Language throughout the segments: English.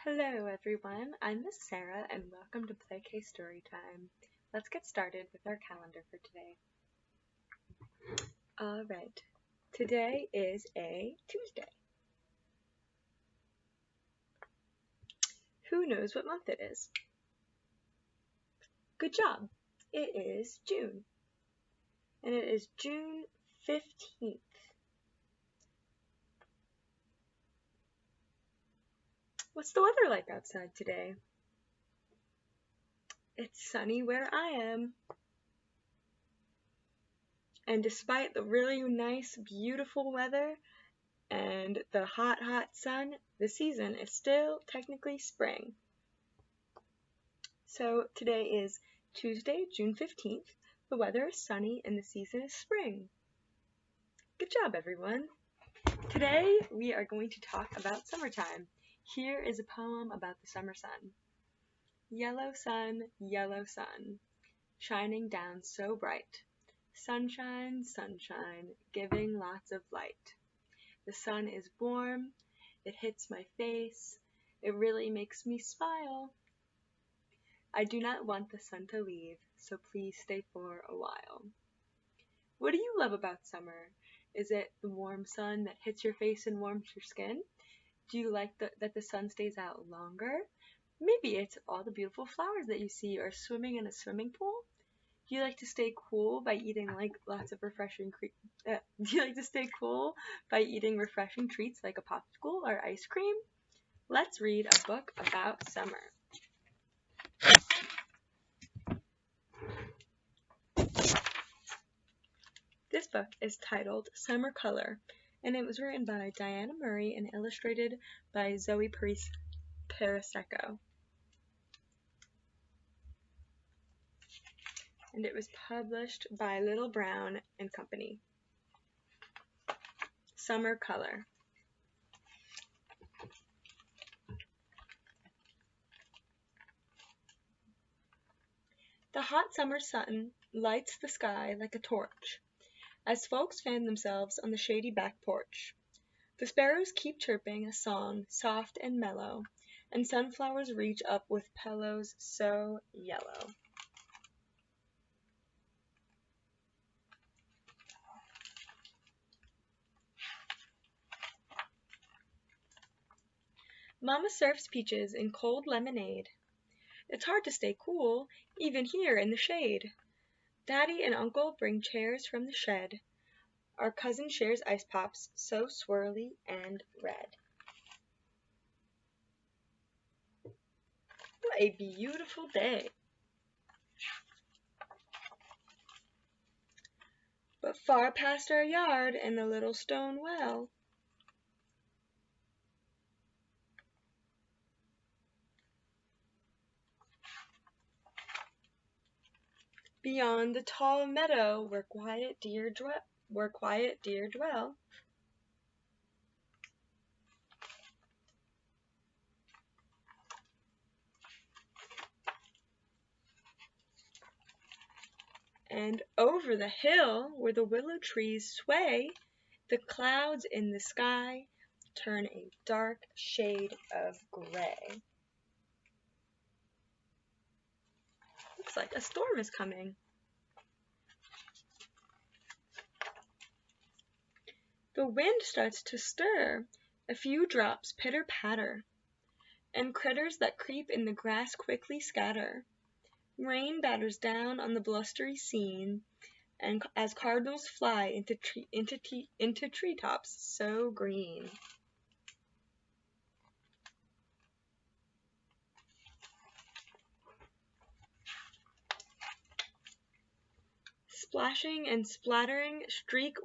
Hello everyone, I'm Miss Sarah and welcome to Play Case Storytime. Let's get started with our calendar for today. Alright, today is a Tuesday. Who knows what month it is? Good job! It is June. And it is June 15th. What's the weather like outside today? It's sunny where I am. And despite the really nice, beautiful weather and the hot, hot sun, the season is still technically spring. So today is Tuesday, June 15th. The weather is sunny and the season is spring. Good job, everyone. Today we are going to talk about summertime. Here is a poem about the summer sun. Yellow sun, shining down so bright. Sunshine, sunshine, giving lots of light. The sun is warm, it hits my face, it really makes me smile. I do not want the sun to leave, so please stay for a while. What do you love about summer? Is it the warm sun that hits your face and warms your skin? Do you like that the sun stays out longer? Maybe it's all the beautiful flowers that you see or swimming in a swimming pool? Do you like to stay cool by eating lots of refreshing treats like a popsicle or ice cream? Let's read a book about summer. This book is titled Summer Color, and it was written by Diana Murray and illustrated by Zoe Perisco. And it was published by Little Brown and Company. Summer Color. The hot summer sun lights the sky like a torch as folks fan themselves on the shady back porch. The sparrows keep chirping a song soft and mellow, and sunflowers reach up with pillows so yellow. Mama serves peaches in cold lemonade. It's hard to stay cool, even here in the shade. Daddy and Uncle bring chairs from the shed. Our cousin shares ice pops, so swirly and red. What a beautiful day! But far past our yard and the little stone well, beyond the tall meadow where quiet deer dwell, and over the hill where the willow trees sway, the clouds in the sky turn a dark shade of gray. Looks like a storm is coming. The wind starts to stir, a few drops pitter-patter, and critters that creep in the grass quickly scatter. Rain batters down on the blustery scene, and as cardinals fly into treetops so green. Splashing and splattering, streak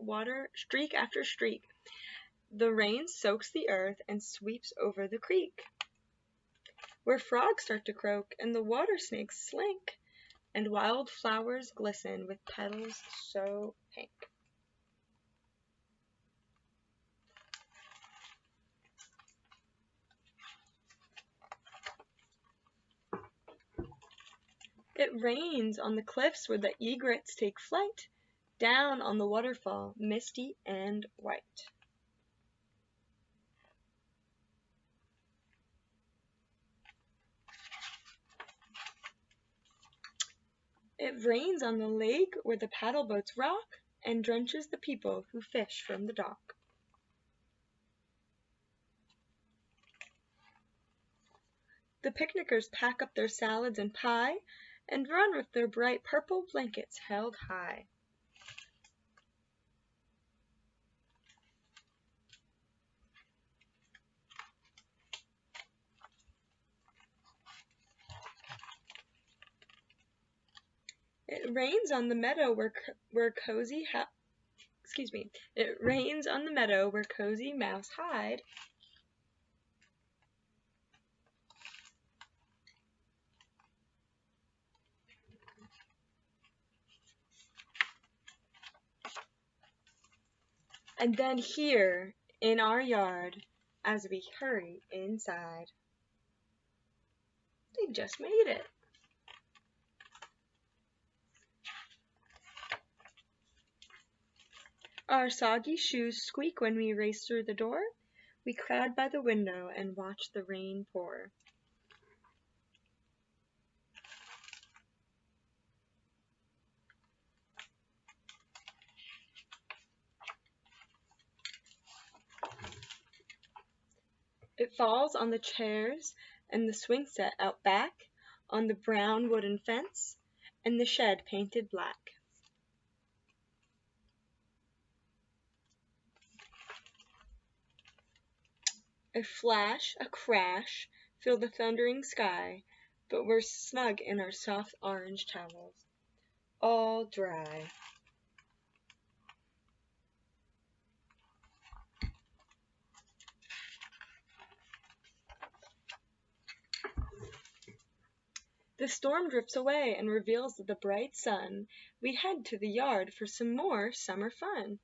after streak, the rain soaks the earth and sweeps over the creek, where frogs start to croak and the water snakes slink, and wild flowers glisten with petals so pink. It rains on the cliffs where the egrets take flight, down on the waterfall, misty and white. It rains on the lake where the paddle boats rock and drenches the people who fish from the dock. The picnickers pack up their salads and pie and run with their bright purple blankets held high. It rains on the meadow where cozy It rains on the meadow where cozy mouse hide. And then here in our yard, as we hurry inside, they just made it. Our soggy shoes squeak when we race through the door. We crowd by the window and watch the rain pour. It falls on the chairs and the swing set out back, on the brown wooden fence, and the shed painted black. A flash, a crash, fill the thundering sky, but we're snug in our soft orange towels, all dry. The storm drifts away and reveals the bright sun. We head to the yard for some more summer fun.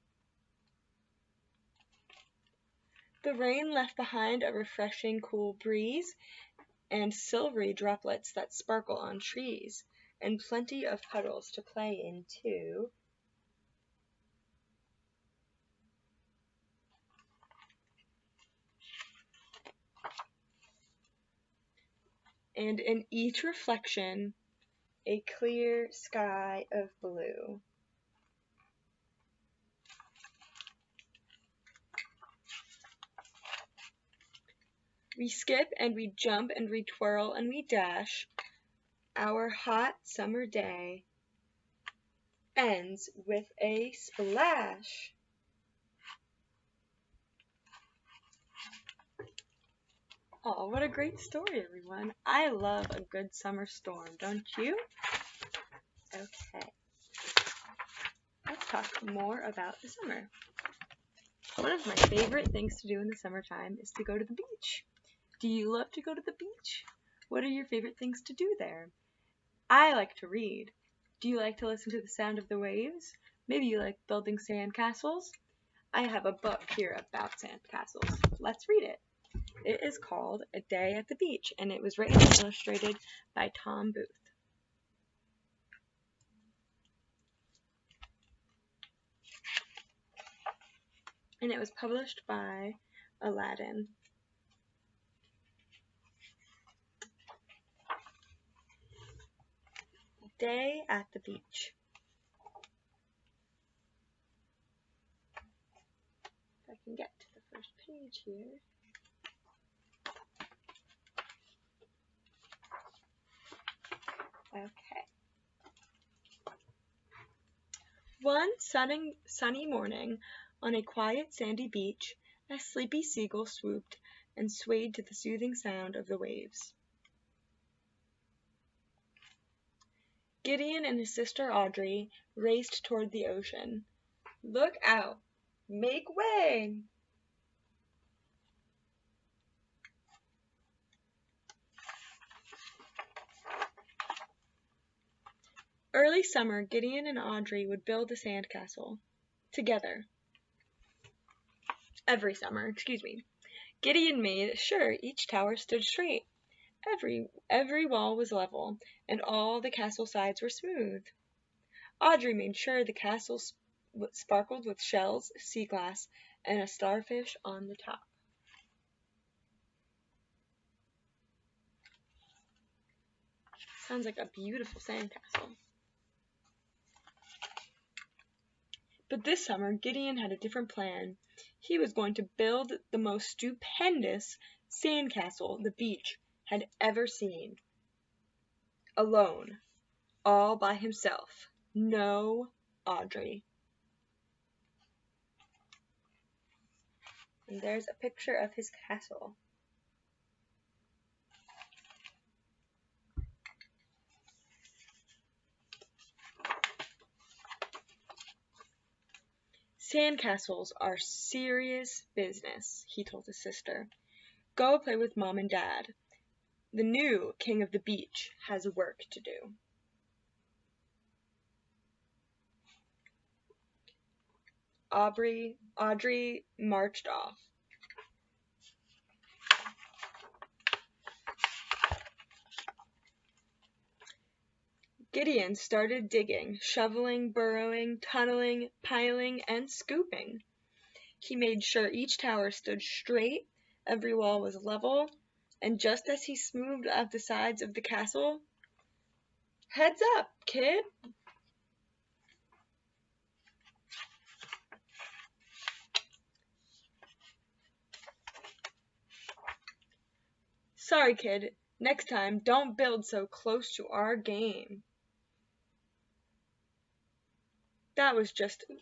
The rain left behind a refreshing cool breeze and silvery droplets that sparkle on trees, and plenty of puddles to play in too. And in each reflection, a clear sky of blue. We skip and we jump and we twirl and we dash. Our hot summer day ends with a splash. Oh, what a great story, everyone. I love a good summer storm, don't you? Okay. Let's talk more about the summer. One of my favorite things to do in the summertime is to go to the beach. Do you love to go to the beach? What are your favorite things to do there? I like to read. Do you like to listen to the sound of the waves? Maybe you like building sand castles? I have a book here about sand castles. Let's read it. It is called A Day at the Beach, and it was written and illustrated by Tom Booth. And it was published by Aladdin. Day at the Beach. If I can get to the first page here. Okay. One sunny morning, on a quiet sandy beach, a sleepy seagull swooped and swayed to the soothing sound of the waves. Gideon and his sister Audrey raced toward the ocean. Look out! Make way! Early summer, Gideon and Audrey would build a sandcastle. Together. Every summer, Gideon made sure each tower stood straight. Every wall was level, and all the castle sides were smooth. Audrey made sure the castle sparkled with shells, sea glass, and a starfish on the top. Sounds like a beautiful sandcastle. But this summer, Gideon had a different plan. He was going to build the most stupendous sandcastle the beach had ever seen. Alone. All by himself. No Audrey. And there's a picture of his castle. Sandcastles are serious business, he told his sister. Go play with Mom and Dad. The new king of the beach has work to do. Audrey marched off. Gideon started digging, shoveling, burrowing, tunneling, piling, and scooping. He made sure each tower stood straight, every wall was level, and just as he smoothed out the sides of the castle, "Heads up, kid!" "Sorry, kid. Next time, don't build so close to our game." That was just... Okay.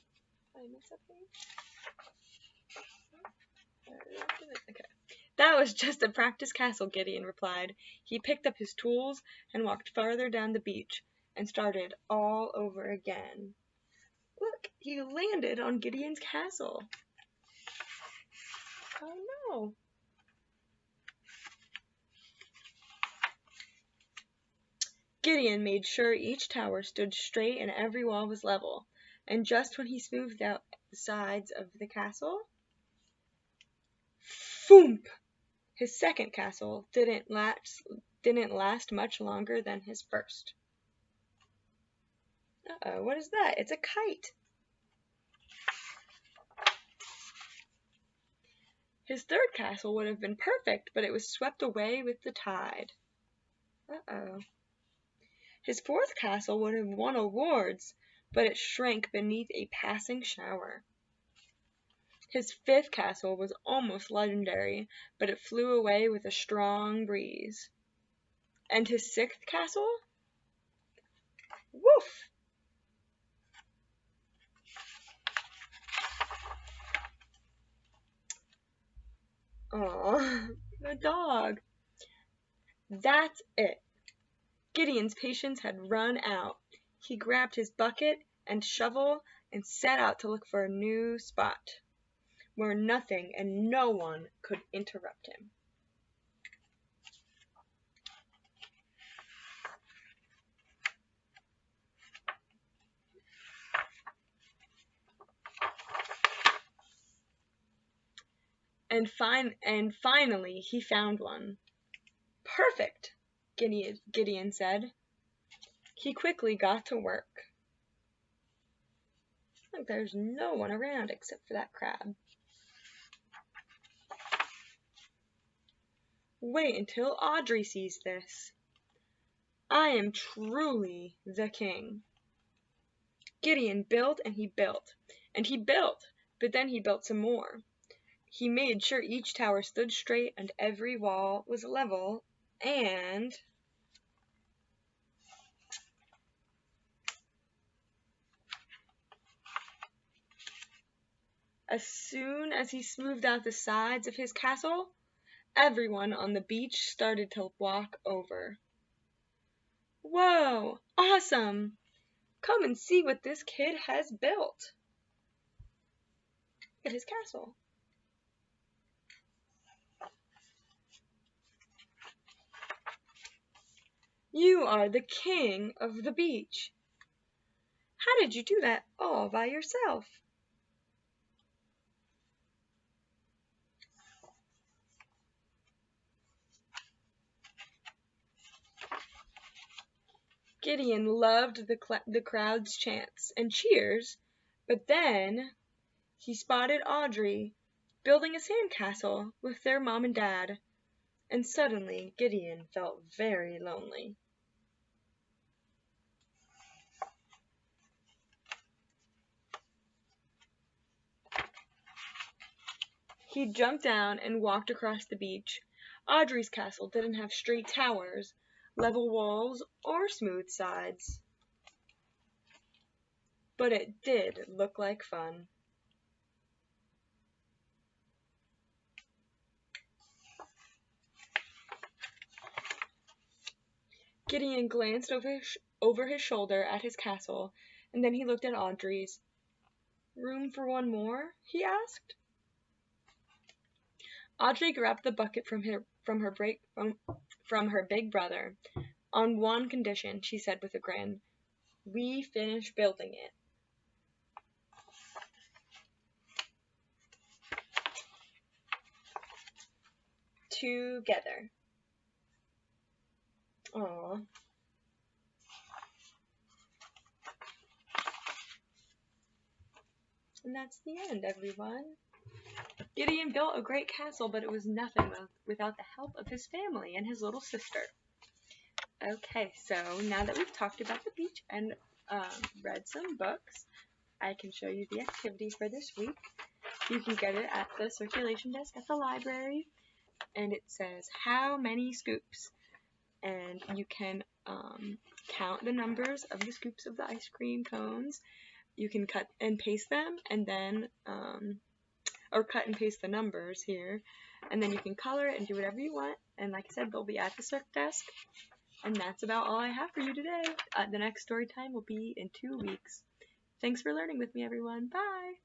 "That was just a practice castle," Gideon replied. He picked up his tools and walked farther down the beach and started all over again. Look, he landed on Gideon's castle. Oh no. Gideon made sure each tower stood straight and every wall was level, and just when he smoothed out the sides of the castle, "Foomp!" His second castle didn't last much longer than his first. Uh-oh, what is that? It's a kite. His third castle would have been perfect, but it was swept away with the tide. Uh-oh. His fourth castle would have won awards, but it shrank beneath a passing shower. His fifth castle was almost legendary, but it flew away with a strong breeze. And his sixth castle? Woof! Aw, the dog. That's it. Gideon's patience had run out. He grabbed his bucket and shovel and set out to look for a new spot where nothing and no one could interrupt him. And finally he found one. "Perfect," Gideon said. He quickly got to work. Look, there's no one around except for that crab. Wait until Audrey sees this. I am truly the king. Gideon built and he built, and he built, but then he built some more. He made sure each tower stood straight and every wall was level, and as soon as he smoothed out the sides of his castle, everyone on the beach started to walk over. "Whoa! Awesome! Come and see what this kid has built." Look at his castle. "You are the king of the beach. How did you do that all by yourself?" Gideon loved the crowd's chants and cheers, but then he spotted Audrey building a sandcastle with their mom and dad, and suddenly Gideon felt very lonely. He jumped down and walked across the beach. Audrey's castle didn't have straight towers, level walls, or smooth sides. But it did look like fun. Gideon glanced over his shoulder at his castle, and then he looked at Audrey's. "Room for one more?" he asked. Audrey grabbed the bucket from her big brother. "On one condition," she said with a grin. "We finish building it." Together. Aww. And that's the end, everyone. Gideon built a great castle, but it was nothing without the help of his family and his little sister. Okay, so now that we've talked about the beach and read some books, I can show you the activity for this week. You can get it at the circulation desk at the library, and it says, "How many scoops?" And you can count the numbers of the scoops of the ice cream cones. You can cut and paste them, and then, or cut and paste the numbers here, and then you can color it and do whatever you want. And like I said, they'll be at the circ desk. And that's about all I have for you today. The next story time will be in 2 weeks. Thanks for learning with me, everyone. Bye!